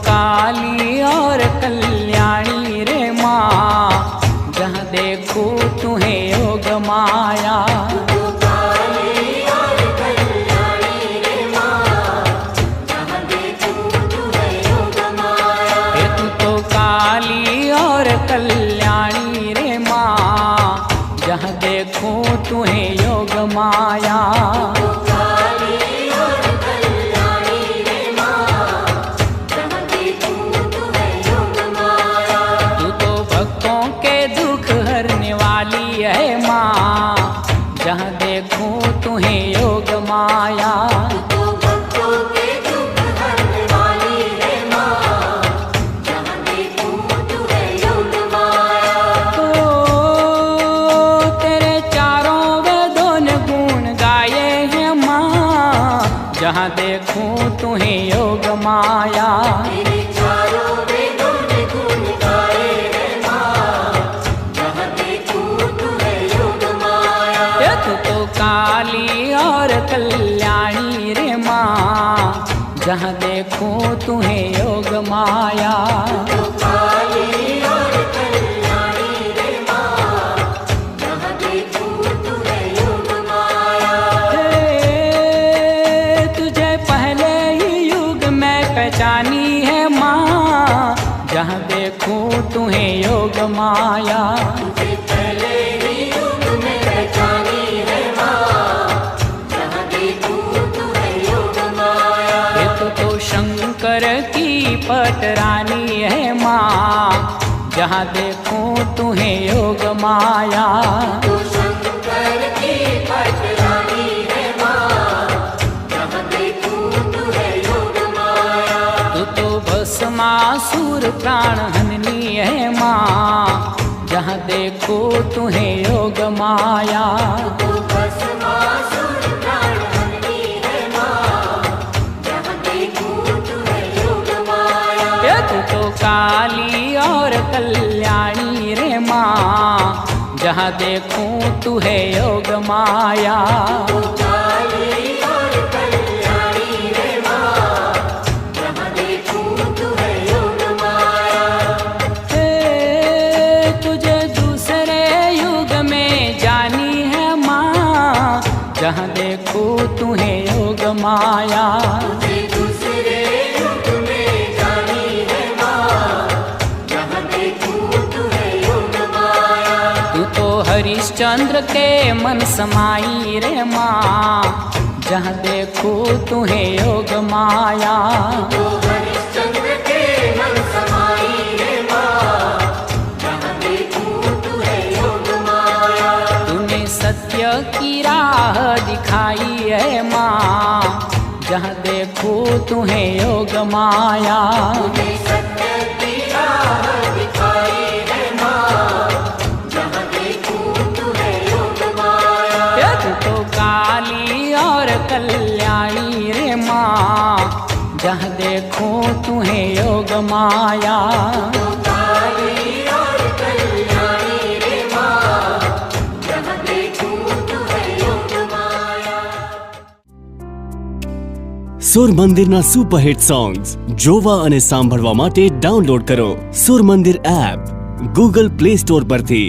काली और कल्याणी रे माँ, जहाँ देखो तुम्हें योग माया। तू काली और कल्याणी रे माँ, जहाँ देखो तुम्हें योग माया। तू तो काली और कल्याणी रे माँ, जहाँ देखो तुम्हें योग माया। जहाँ देखूं तुम्हें योग माया। तो भक्तों के दुख हरने वाली है माँ, जहाँ देखूं तुम्हें योग माया। तो तेरे चारों वेदों ने गुण गाए हैं माँ, जहाँ देखूं तुम्हें योग माया। तेरे चारों वेदों ने गुण गाए हैं माँ, जहाँ देखूं तुम्हें योग माया। तू तो काली और कल्याणी रे माँ, जहाँ देखूं तुम्हें योग माया। तो काली और कल्याणी रे माँ, जहाँ देखूं तुम्हें योग माया। तुझे पहले ही युग में पहचानी है माँ, जहाँ देखूं तुम्हें योग माया। तुझे पहले ही युग में पहचानी है माँ, जहाँ देखूं तुम्हें योग माया। ये तो शंकर की पटरानी है माँ, जहाँ देखूं तुम्हें योग माया। तो शंकर की पटरानी है माँ, जहाँ देखूं तुम्हें योग माया। तू तो भस्मासुर प्राण हननी है माँ, जहाँ देखो तुम्हें योग माया। तो भस्मासुर प्राण हरनी है माँ, जहाँ देखूं तुम्हें योग माया। तू तो काली और कल्याणी रे माँ, जहाँ देखूं तुम्हें योग माया। तो काली और कल्याणी रे माँ, जहाँ देखूं तुम्हें योग माया। तुझे दूसरे युग में जानी है माँ, जहाँ देखो तुम्हें योग माया। तुझे दूसरे युग में जानी है माँ, जहाँ देखूं तुम्हें योग माया। तू तो हरिश्चंद्र के मन समाई रे माँ, जहाँ देखो तुम्हें योग माया। तो हरिश्चंद्र के मन समाई है माँ, जहाँ देखूं तुम्हें योग माया। तूने सत्य की राह दिखाई है माँ, जहाँ देखो तुम्हें योग माया। तूने सत्य की राह दिखाई है माँ, जहाँ देखूं तुम्हें योग माया। तू तो काली और कल्याणी रे माँ, जहाँ देखो तुम्हें योग माया। तो काली और कल्याणी रे माँ, जहाँ देखूं तुम्हें योग माया। સુર મંદિરના સુપરહિટ સોંગ્સ જોવા અને સાંભળવા માટે ડાઉનલોડ કરો સુર મંદિર એપ ગૂગલ પ્લે સ્ટોર પરથી।